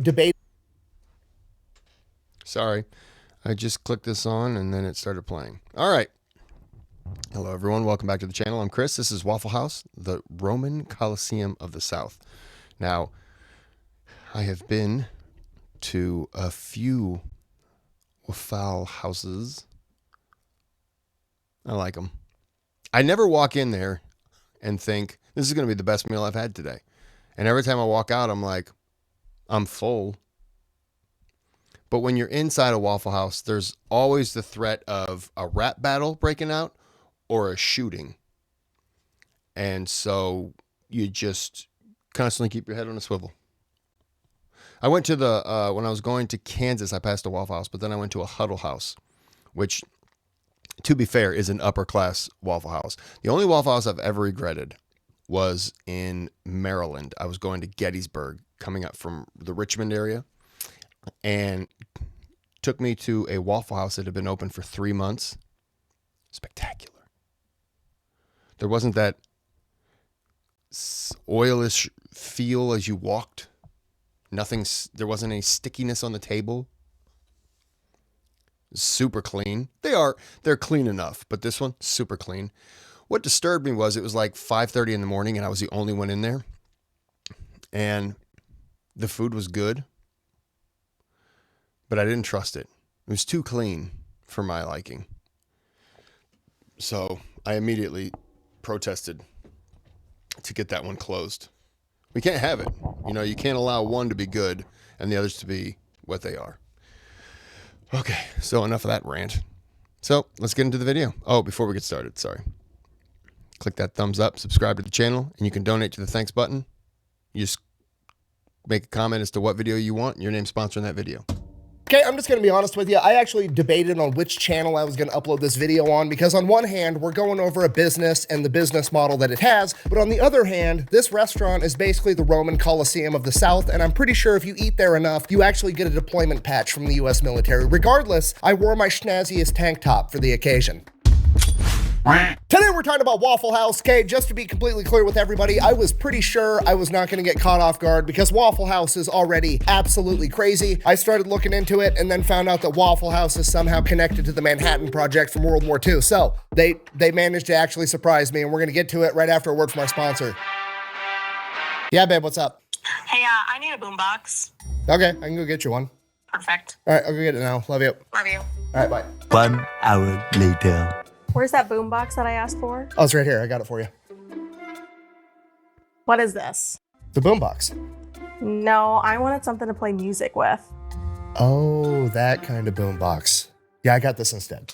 debate. Sorry, I just clicked this on and then it started playing. All right. Hello, everyone. Welcome back to the channel. I'm Chris. This is Waffle House, the Roman Colosseum of the South. Now, I have been to a few Waffle houses. I like them. I never walk in there and think, this is going to be the best meal I've had today. And every time I walk out, I'm like, I'm full. But when you're inside a Waffle House, there's always the threat of a rap battle breaking out or a shooting. And so you just constantly keep your head on a swivel. I went to when I was going to Kansas, I passed a Waffle House, but then I went to a Huddle House, which, to be fair, is an upper class Waffle House. The only Waffle House I've ever regretted was in Maryland. I was going to Gettysburg, coming up from the Richmond area, and took me to a Waffle House that had been open for 3 months. Spectacular. There wasn't that oilish feel as you walked. There wasn't any stickiness on the table. Super clean. They're clean enough, but this one, super clean. What disturbed me was it was like 5:30 in the morning and I was the only one in there. And the food was good, but I didn't trust it. It was too clean for my liking. So I immediately protested to get that one closed. We can't have it. You know, you can't allow one to be good and the others to be what they are. Okay, so enough of that rant. So let's get into the video. Oh, before we get started, sorry. Click that thumbs up, subscribe to the channel, and you can donate to the thanks button. You just make a comment as to what video you want, and your name's sponsoring that video. Okay, I'm just going to be honest with you. I actually debated on which channel I was going to upload this video on because on one hand, we're going over a business and the business model that it has. But on the other hand, this restaurant is basically the Roman Colosseum of the South. And I'm pretty sure if you eat there enough, you actually get a deployment patch from the US military. Regardless, I wore my schnazziest tank top for the occasion. Today we're talking about Waffle House. Okay, just to be completely clear with everybody, I was pretty sure I was not going to get caught off guard because Waffle House is already absolutely crazy. I started looking into it and then found out that Waffle House is somehow connected to the Manhattan Project from World War II. So they managed to actually surprise me, and we're going to get to it right after a word from our sponsor. Yeah, babe, what's up? Hey, I need a boombox. Okay, I can go get you one. Perfect. All right, I'll go get it now. Love you. Love you. All right, bye. 1 hour later. Where's that boombox that I asked for? Oh, it's right here. I got it for you. What is this? The boombox. No, I wanted something to play music with. Oh, that kind of boombox. Yeah, I got this instead.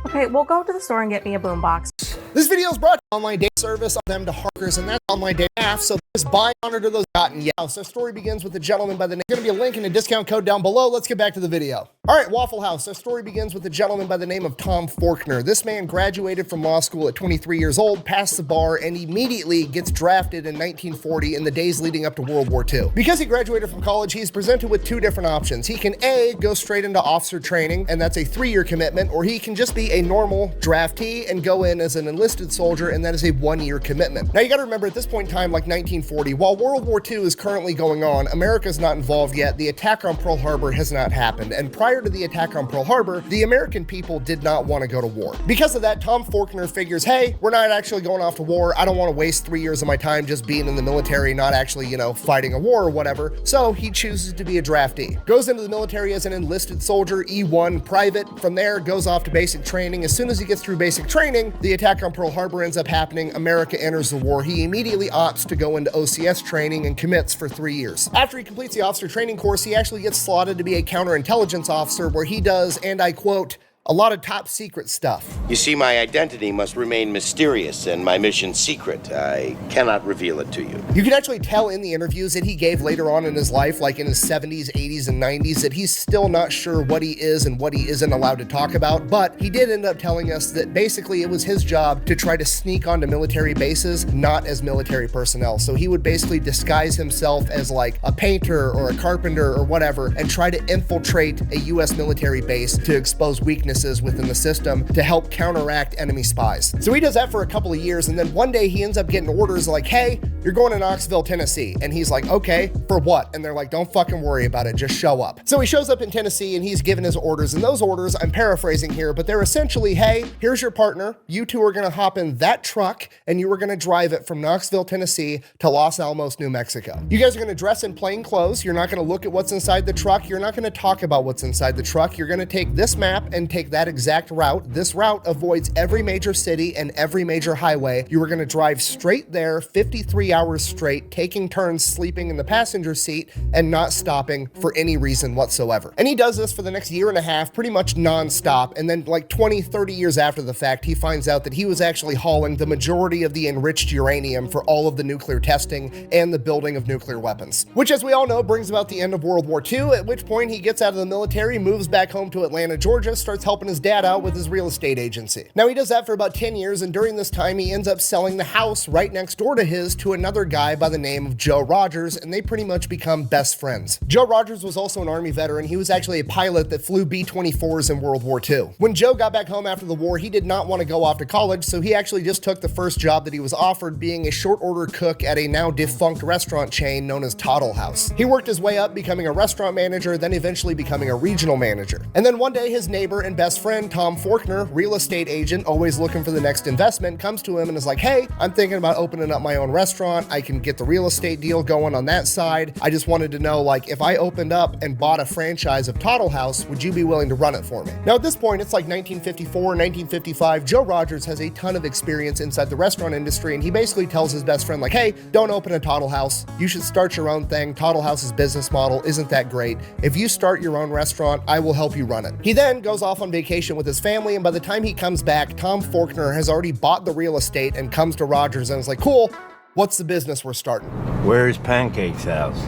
Okay, we'll go to the store and get me a boombox. This video is brought to online date service on them to Harkers, and that's online date half. So just buy honor to those gotten yeah. So story begins with a gentleman by the name. There's going to be a link and a discount code down below. Let's get back to the video. All right, Waffle House. Our story begins with a gentleman by the name of Tom Faulkner. This man graduated from law school at 23 years old, passed the bar, and immediately gets drafted in 1940 in the days leading up to World War II. Because he graduated from college, he's presented with two different options. He can A, go straight into officer training, and that's a 3-year commitment, or he can just be a normal draftee and go in as an enlisted soldier, and that is a 1-year commitment. Now you gotta remember at this point in time, like 1940, while World War II is currently going on, America's not involved yet. The attack on Pearl Harbor has not happened. And prior to the attack on Pearl Harbor, the American people did not want to go to war. Because of that, Tom Faulkner figures, hey, we're not actually going off to war. I don't want to waste 3 years of my time just being in the military, not actually, fighting a war or whatever. So he chooses to be a draftee. Goes into the military as an enlisted soldier, E1 private. From there, goes off to basic training. As soon as he gets through basic training, the attack on Pearl Harbor ends up happening. America enters the war. He immediately opts to go into OCS training and commits for 3 years. After he completes the officer training course, he actually gets slotted to be a counterintelligence officer where he does, and I quote, a lot of top secret stuff. You see, my identity must remain mysterious and my mission secret. I cannot reveal it to you. You can actually tell in the interviews that he gave later on in his life, like in his 70s, 80s, and 90s, that he's still not sure what he is and what he isn't allowed to talk about. But he did end up telling us that basically it was his job to try to sneak onto military bases, not as military personnel. So he would basically disguise himself as like a painter or a carpenter or whatever and try to infiltrate a US military base to expose weaknesses weaknesses within the system to help counteract enemy spies. So he does that for a couple of years, and then one day he ends up getting orders like, hey, you're going to Knoxville, Tennessee. And he's like, okay, for what? And they're like, don't fucking worry about it, just show up. So he shows up in Tennessee and he's given his orders, and those orders, I'm paraphrasing here, but they're essentially, hey, here's your partner. You two are gonna hop in that truck and you are gonna drive it from Knoxville, Tennessee to Los Alamos, New Mexico. You guys are gonna dress in plain clothes. You're not gonna look at what's inside the truck. You're not gonna talk about what's inside the truck. You're gonna take this map and take that exact route. This route avoids every major city and every major highway. You are gonna drive straight there, 53 hours straight, taking turns sleeping in the passenger seat and not stopping for any reason whatsoever. And he does this for the next year and a half, pretty much non-stop. And then like 20, 30 years after the fact, he finds out that he was actually hauling the majority of the enriched uranium for all of the nuclear testing and the building of nuclear weapons. Which, as we all know, brings about the end of World War II, at which point he gets out of the military, moves back home to Atlanta, Georgia, starts helping his dad out with his real estate agency. Now he does that for about 10 years, and during this time he ends up selling the house right next door to his to another guy by the name of Joe Rogers, and they pretty much become best friends. Joe Rogers was also an Army veteran. He was actually a pilot that flew B-24s in World War II. When Joe got back home after the war, he did not want to go off to college, so he actually just took the first job that he was offered, being a short order cook at a now defunct restaurant chain known as Toddle House. He worked his way up, becoming a restaurant manager, then eventually becoming a regional manager. And then one day his neighbor and best friend, Tom Faulkner, real estate agent, always looking for the next investment, comes to him and is like, hey, I'm thinking about opening up my own restaurant. I can get the real estate deal going on that side. I just wanted to know, like, if I opened up and bought a franchise of Toddle House, would you be willing to run it for me? Now at this point, it's like 1954, 1955. Joe Rogers has a ton of experience inside the restaurant industry, and he basically tells his best friend, like, hey, don't open a Toddle House. You should start your own thing. Toddle House's business model isn't that great. If you start your own restaurant, I will help you run it. He then goes off on vacation with his family, and by the time he comes back, Tom Faulkner has already bought the real estate and comes to Rogers and is like, cool, what's the business we're starting? Where's Pancake's house?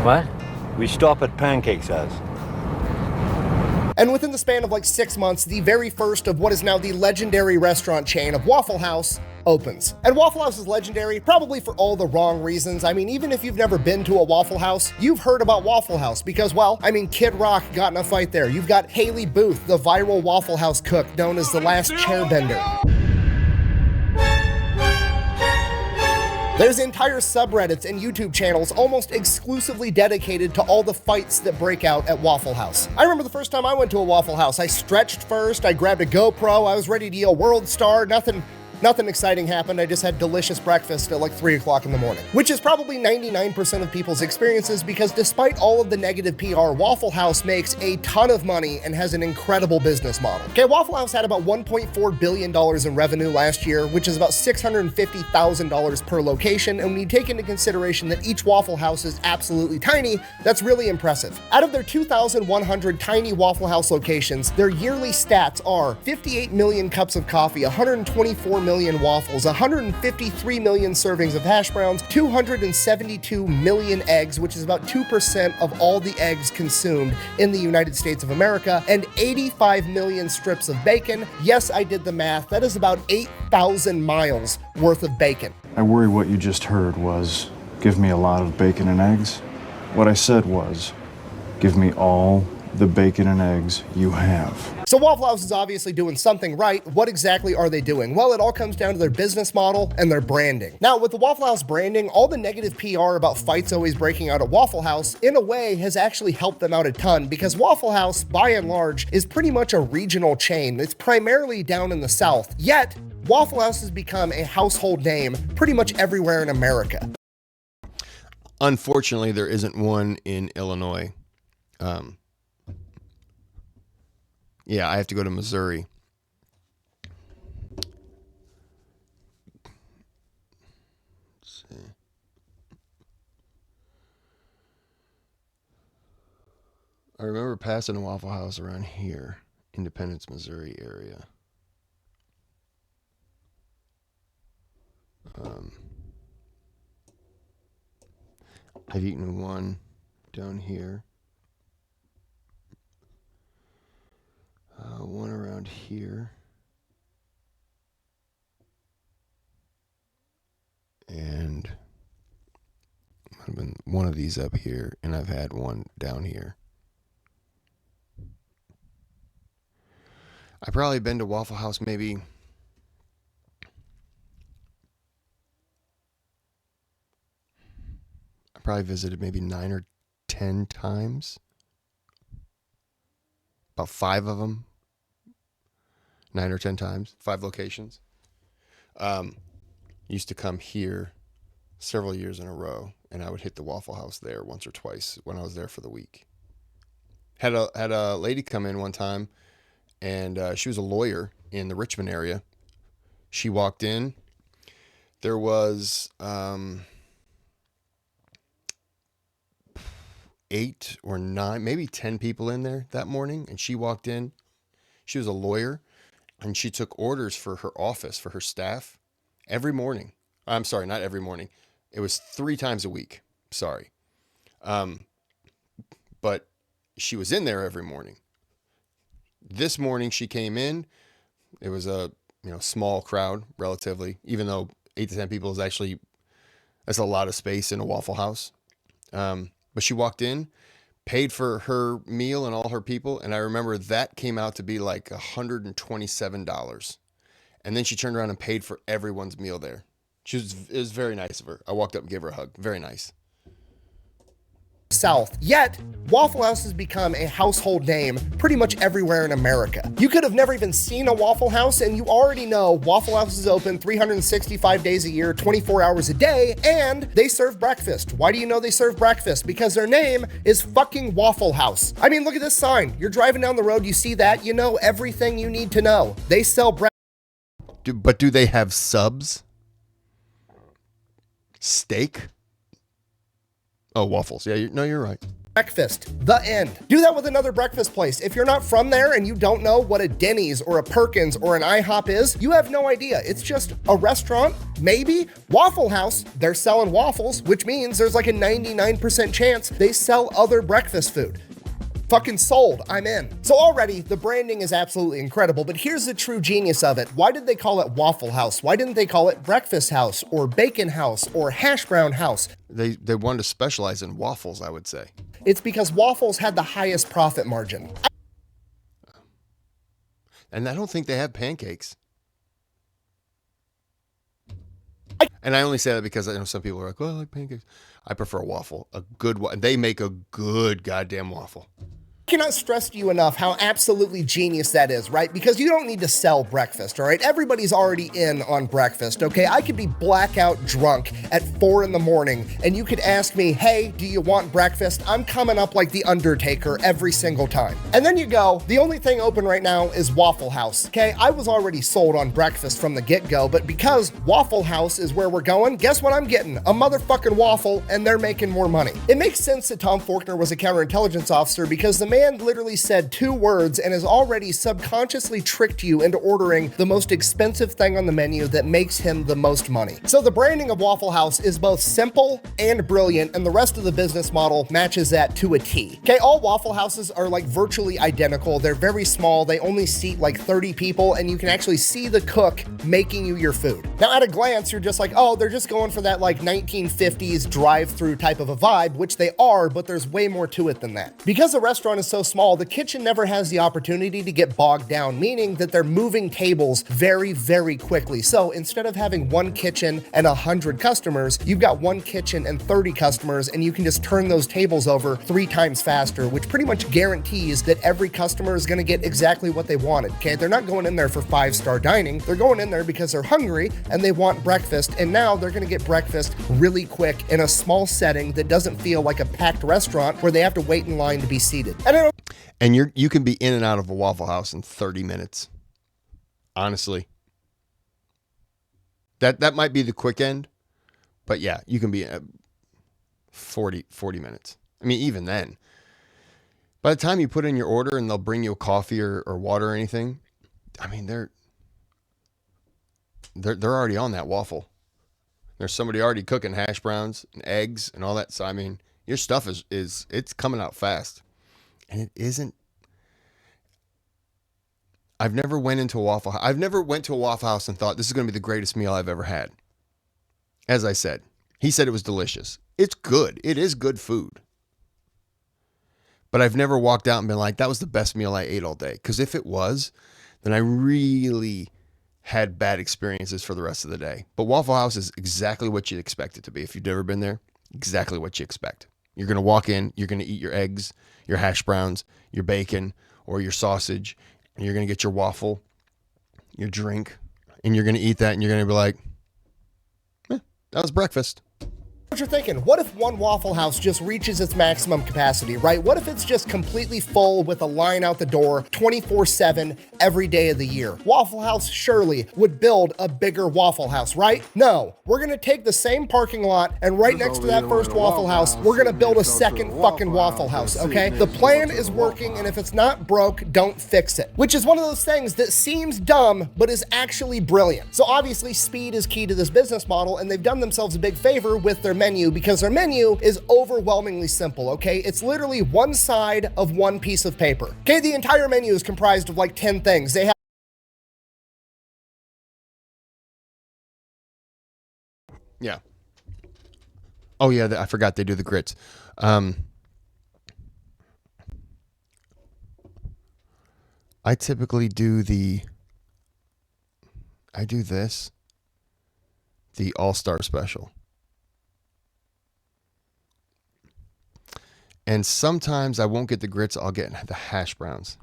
What? We stop at Pancake's house. And within the span of like 6 months, the very first of what is now the legendary restaurant chain of Waffle House opens. And Waffle House is legendary, probably for all the wrong reasons. I mean, even if you've never been to a Waffle House, you've heard about Waffle House because, well, I mean, Kid Rock got in a fight there. You've got Haley Booth, the viral Waffle House cook known as the Last Chairbender. There's entire subreddits and YouTube channels almost exclusively dedicated to all the fights that break out at Waffle House. I remember the first time I went to a Waffle House, I stretched first, I grabbed a GoPro, I was ready to yell World Star, Nothing exciting happened. I just had delicious breakfast at like 3 o'clock in the morning, which is probably 99% of people's experiences because despite all of the negative PR, Waffle House makes a ton of money and has an incredible business model. Okay, Waffle House had about $1.4 billion in revenue last year, which is about $650,000 per location. And when you take into consideration that each Waffle House is absolutely tiny, that's really impressive. Out of their 2,100 tiny Waffle House locations, their yearly stats are 58 million cups of coffee, 124 million waffles, 153 million servings of hash browns, 272 million eggs, which is about 2% of all the eggs consumed in the United States of America, and 85 million strips of bacon. Yes, I did the math. That is about 8,000 miles worth of bacon. I worry what you just heard was, give me a lot of bacon and eggs. What I said was, give me all the bacon and eggs you have. So Waffle House is obviously doing something right. What exactly are they doing? Well, it all comes down to their business model and their branding. Now, with the Waffle House branding, all the negative PR about fights always breaking out at Waffle House, in a way, has actually helped them out a ton because Waffle House, by and large, is pretty much a regional chain. It's primarily down in the South. Yet, Waffle House has become a household name pretty much everywhere in America. Unfortunately, there isn't one in Illinois. Yeah, I have to go to Missouri. Let's see. I remember passing a Waffle House around here, Independence, Missouri area. I've eaten one down here. One around here. And might have been one of these up here, and I've had one down here. I've probably been to Waffle House maybe I probably visited maybe 9 or 10 times. About 5 of them. 9 or 10 times. 5 locations. Used to come here several years in a row, and I would hit the Waffle House there once or twice when I was there for the week. Had a lady come in one time, and she was a lawyer in the Richmond area. She walked in. There was 8 or 9, maybe 10 people in there that morning, and she walked in. She was a lawyer, and she took orders for her office, for her staff, every morning. I'm sorry, not every morning. It was 3 times a week. Sorry. But she was in there every morning. This morning she came in. It was a small crowd, relatively, even though 8 to 10 people is actually, that's a lot of space in a Waffle House. But she walked in, paid for her meal and all her people, and I remember that came out to be like $127. And then she turned around and paid for everyone's meal there. It was very nice of her. I walked up and gave her a hug. Very nice. South. Yet, Waffle House has become a household name pretty much everywhere in America. You could have never even seen a Waffle House, and you already know Waffle House is open 365 days a year, 24 hours a day, and they serve breakfast. Why do you know they serve breakfast? Because their name is fucking Waffle House. I mean, look at this sign. You're driving down the road, you see that, you know everything you need to know. They sell breakfast. But do they have subs? Steak? Oh, waffles. Yeah, you're right. Breakfast, the end. Do that with another breakfast place. If you're not from there and you don't know what a Denny's or a Perkins or an IHOP is, you have no idea. It's just a restaurant, maybe. Waffle House, they're selling waffles, which means there's like a 99% chance they sell other breakfast food. Fucking sold, I'm in. So already, the branding is absolutely incredible, but here's the true genius of it. Why did they call it Waffle House? Why didn't they call it Breakfast House or Bacon House or Hash Brown House? They wanted to specialize in waffles, I would say. It's because waffles had the highest profit margin. And I don't think they have pancakes. And I only say that because I know some people are like, well, I like pancakes. I prefer a waffle. A good one. They make a good goddamn waffle. I cannot stress to you enough how absolutely genius that is, right? Because you don't need to sell breakfast, all right? Everybody's already in on breakfast, okay? I could be blackout drunk at 4 in the morning, and you could ask me, hey, do you want breakfast? I'm coming up like the Undertaker every single time. And then you go, the only thing open right now is Waffle House, okay? I was already sold on breakfast from the get-go, but because Waffle House is where we're going, guess what I'm getting? A motherfucking waffle, and they're making more money. It makes sense that Tom Faulkner was a counterintelligence officer because the man literally said 2 words and has already subconsciously tricked you into ordering the most expensive thing on the menu that makes him the most money. So the branding of Waffle House is both simple and brilliant, and the rest of the business model matches that to a T. Okay, all Waffle Houses are like virtually identical. They're very small. They only seat like 30 people, and you can actually see the cook making you your food. Now, at a glance, you're just like, oh, they're just going for that like 1950s drive-through type of a vibe, which they are, but there's way more to it than that. Because the restaurant is so small, the kitchen never has the opportunity to get bogged down, meaning that they're moving tables very, very quickly. So instead of having one kitchen and 100 customers, you've got one kitchen and 30 customers, and you can just turn those tables over 3 times faster, which pretty much guarantees that every customer is gonna get exactly what they wanted, okay? They're not going in there for 5-star dining. They're going in there because they're hungry and they want breakfast, and now they're gonna get breakfast really quick in a small setting that doesn't feel like a packed restaurant where they have to wait in line to be seated. And you can be in and out of a Waffle House in 30 minutes. Honestly. That might be the quick end, but yeah, you can be 40 minutes. I mean, even then. By the time you put in your order and they'll bring you a coffee or water or anything, I mean, they're already on that waffle. There's somebody already cooking hash browns and eggs and all that. So, I mean, your stuff is it's coming out fast. And it isn't. I've never went to a Waffle House and thought this is going to be the greatest meal I've ever had. As I said, he said it was delicious. It's good. It is good food. But I've never walked out and been like, that was the best meal I ate all day. Because if it was, then I really had bad experiences for the rest of the day. But Waffle House is exactly what you'd expect it to be. If you've never been there, exactly what you expect. You're going to walk in, you're going to eat your eggs, your hash browns, your bacon, or your sausage, and you're going to get your waffle, your drink, and you're going to eat that, and you're going to be like, that was breakfast. What you're thinking, what if one Waffle House just reaches its maximum capacity, right? What if it's just completely full with a line out the door 24/7 every day of the year? Waffle House surely would build a bigger Waffle House, right? No, we're gonna take the same parking lot and right next to that first Waffle House, we're gonna build a second fucking Waffle House, okay? The plan is working, and if it's not broke, don't fix it. Which is one of those things that seems dumb, but is actually brilliant. So obviously speed is key to this business model, and they've done themselves a big favor with their menu, because their menu is overwhelmingly simple, okay? It's literally one side of one piece of paper. Okay, the entire menu is comprised of like 10 things. They have Yeah. Oh yeah, I forgot they do the grits. I typically do the All-Star Special. And sometimes I won't get the grits, I'll get the hash browns.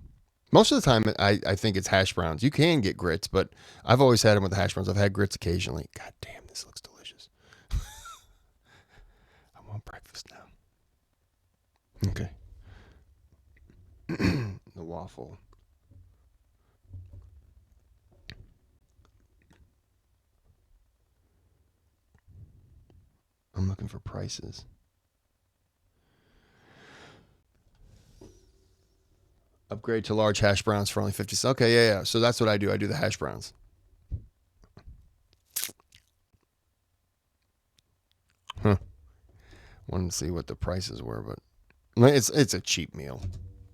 Most of the time, I think it's hash browns. You can get grits, but I've always had them with the hash browns. I've had grits occasionally. God damn, this looks delicious. I want breakfast now. Okay. The waffle. I'm looking for prices. Upgrade to large hash browns for only 50 cents. Okay, yeah. So that's what I do. I do the hash browns. Wanted to see what the prices were, but it's a cheap meal.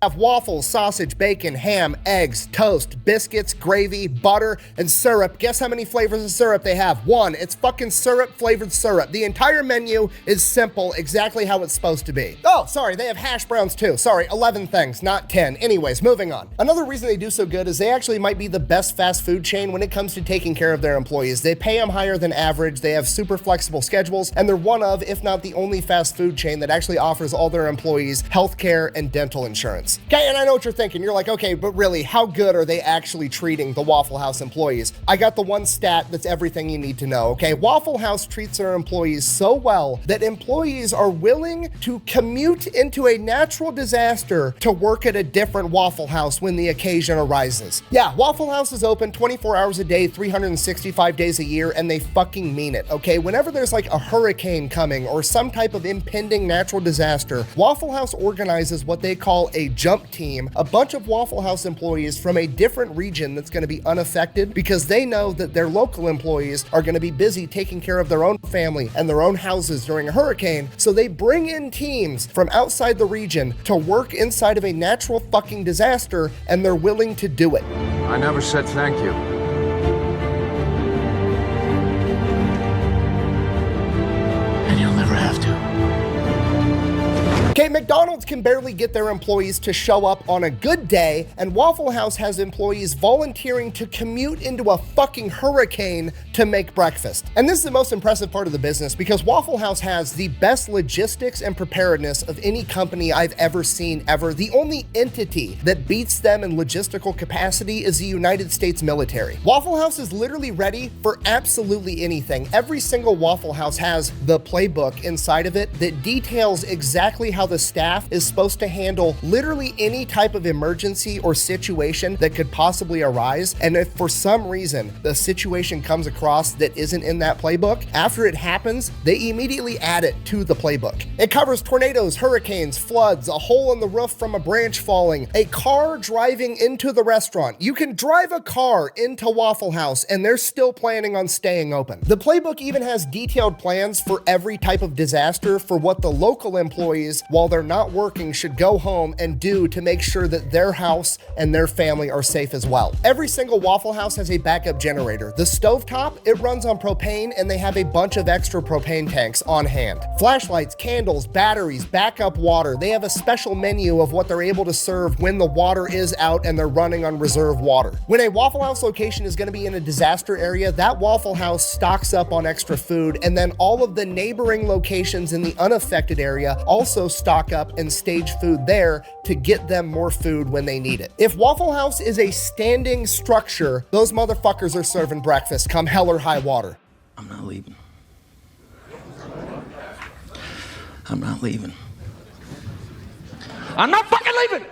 have waffles, sausage, bacon, ham, eggs, toast, biscuits, gravy, butter, and syrup. Guess how many flavors of syrup they have? One. It's fucking syrup-flavored syrup. The entire menu is simple, exactly how it's supposed to be. Oh, sorry, they have hash browns too. Sorry, 11 things, not 10. Anyways, moving on. Another reason they do so good is they actually might be the best fast food chain when it comes to taking care of their employees. They pay them higher than average, they have super flexible schedules, and they're one of, if not the only fast food chain that actually offers all their employees healthcare and dental insurance. Okay, and I know what you're thinking. You're like, okay, but really, how good are they actually treating the Waffle House employees? I got the one stat that's everything you need to know, okay? Waffle House treats their employees so well that employees are willing to commute into a natural disaster to work at a different Waffle House when the occasion arises. Yeah, Waffle House is open 24 hours a day, 365 days a year, and they fucking mean it, okay? Whenever there's like a hurricane coming or some type of impending natural disaster, Waffle House organizes what they call a jump team, a bunch of Waffle House employees from a different region that's going to be unaffected because they know that their local employees are going to be busy taking care of their own family and their own houses during a hurricane, so they bring in teams from outside the region to work inside of a natural fucking disaster, and they're willing to do it. I never said thank you. And you'll never have to. Okay, McDonald's can barely get their employees to show up on a good day, and Waffle House has employees volunteering to commute into a fucking hurricane to make breakfast. And this is the most impressive part of the business because Waffle House has the best logistics and preparedness of any company I've ever seen ever. The only entity that beats them in logistical capacity is the United States military. Waffle House is literally ready for absolutely anything. Every single Waffle House has the playbook inside of it that details exactly how the staff is supposed to handle literally any type of emergency or situation that could possibly arise. And if for some reason the situation comes across that isn't in that playbook, after it happens, they immediately add it to the playbook. It covers tornadoes, hurricanes, floods, a hole in the roof from a branch falling, a car driving into the restaurant. You can drive a car into Waffle House and they're still planning on staying open. The playbook even has detailed plans for every type of disaster for what the local employees, while they're not working should go home and do to make sure that their house and their family are safe as well. Every single Waffle House has a backup generator. The stovetop, it runs on propane, and they have a bunch of extra propane tanks on hand. Flashlights, candles, batteries, backup water. They have a special menu of what they're able to serve when the water is out and they're running on reserve water. When a Waffle House location is going to be in a disaster area, that Waffle House stocks up on extra food, and then all of the neighboring locations in the unaffected area also stock up and stage food there to get them more food when they need it. If Waffle House is a standing structure, those motherfuckers are serving breakfast come hell or high water. I'm not leaving. I'm not leaving. I'm not fucking leaving!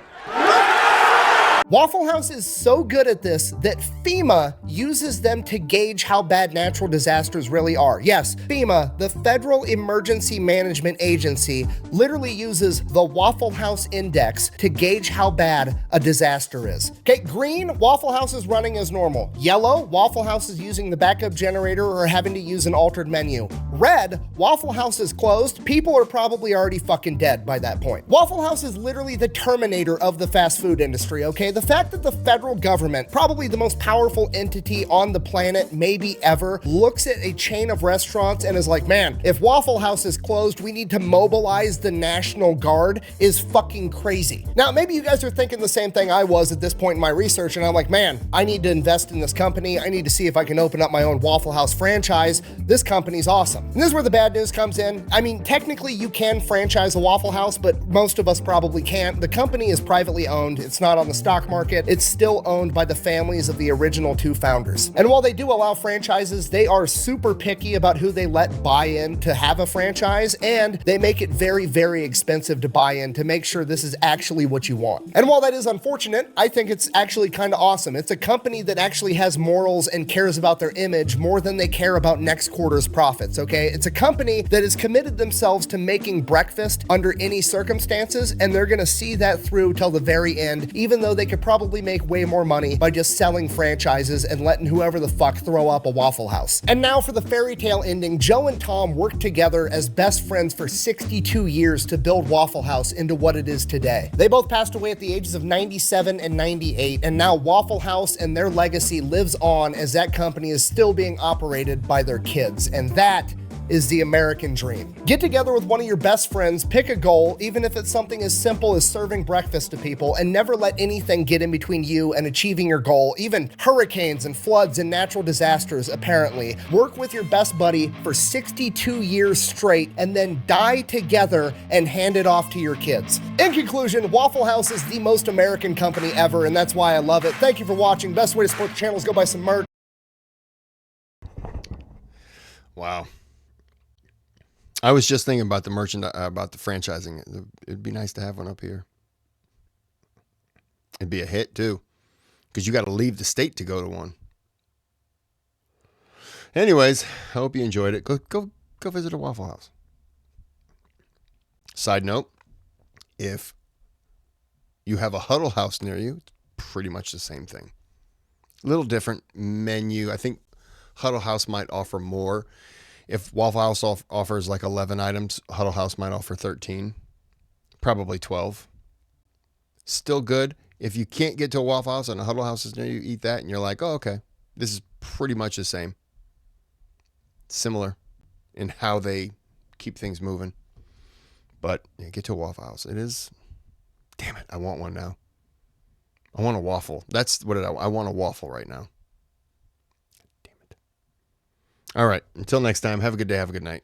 Waffle House is so good at this that FEMA uses them to gauge how bad natural disasters really are. Yes, FEMA, the Federal Emergency Management Agency, literally uses the Waffle House Index to gauge how bad a disaster is. Okay, green, Waffle House is running as normal. Yellow, Waffle House is using the backup generator or having to use an altered menu. Red, Waffle House is closed. People are probably already fucking dead by that point. Waffle House is literally the Terminator of the fast food industry, okay? The fact that the federal government, probably the most powerful entity on the planet, maybe ever, looks at a chain of restaurants and is like, man, if Waffle House is closed, we need to mobilize the National Guard is fucking crazy. Now, maybe you guys are thinking the same thing I was at this point in my research, and I'm like, man, I need to invest in this company. I need to see if I can open up my own Waffle House franchise. This company's awesome. And this is where the bad news comes in. I mean, technically you can franchise a Waffle House, but most of us probably can't. The company is privately owned. It's not on the stock market. It's still owned by the families of the original two founders. And while they do allow franchises, they are super picky about who they let buy in to have a franchise, and they make it very, very expensive to buy in to make sure this is actually what you want. And while that is unfortunate, I think it's actually kind of awesome. It's a company that actually has morals and cares about their image more than they care about next quarter's profits, okay? It's a company that has committed themselves to making breakfast under any circumstances, and they're gonna see that through till the very end, even though they could probably make way more money by just selling franchises and letting whoever the fuck throw up a Waffle House. And now for the fairy tale ending, Joe and Tom worked together as best friends for 62 years to build Waffle House into what it is today. They both passed away at the ages of 97 and 98, and now Waffle House and their legacy lives on as that company is still being operated by their kids, and that is the American dream. Get together with one of your best friends, pick a goal, even if it's something as simple as serving breakfast to people, and never let anything get in between you and achieving your goal, even hurricanes and floods and natural disasters, apparently. Work with your best buddy for 62 years straight, and then die together and hand it off to your kids. In conclusion, Waffle House is the most American company ever, and that's why I love it. Thank you for watching. Best way to support the channel is go buy some merch. Wow. I was just thinking about the merchandise, about the franchising. It'd be nice to have one up here. It'd be a hit too, because you got to leave the state to go to one. Anyways, I hope you enjoyed it. Go visit a Waffle House. Side note, if you have a Huddle House near you, it's pretty much the same thing. A little different menu. I think Huddle House might offer more. If Waffle House offers like 11 items, Huddle House might offer 13, probably 12. Still good. If you can't get to a Waffle House and a Huddle House is near you, eat that and you're like, oh, okay, this is pretty much the same. Similar in how they keep things moving. But yeah, get to a Waffle House. It is, damn it, I want one now. I want a waffle. That's what I want a waffle right now. All right. Until next time, have a good day. Have a good night.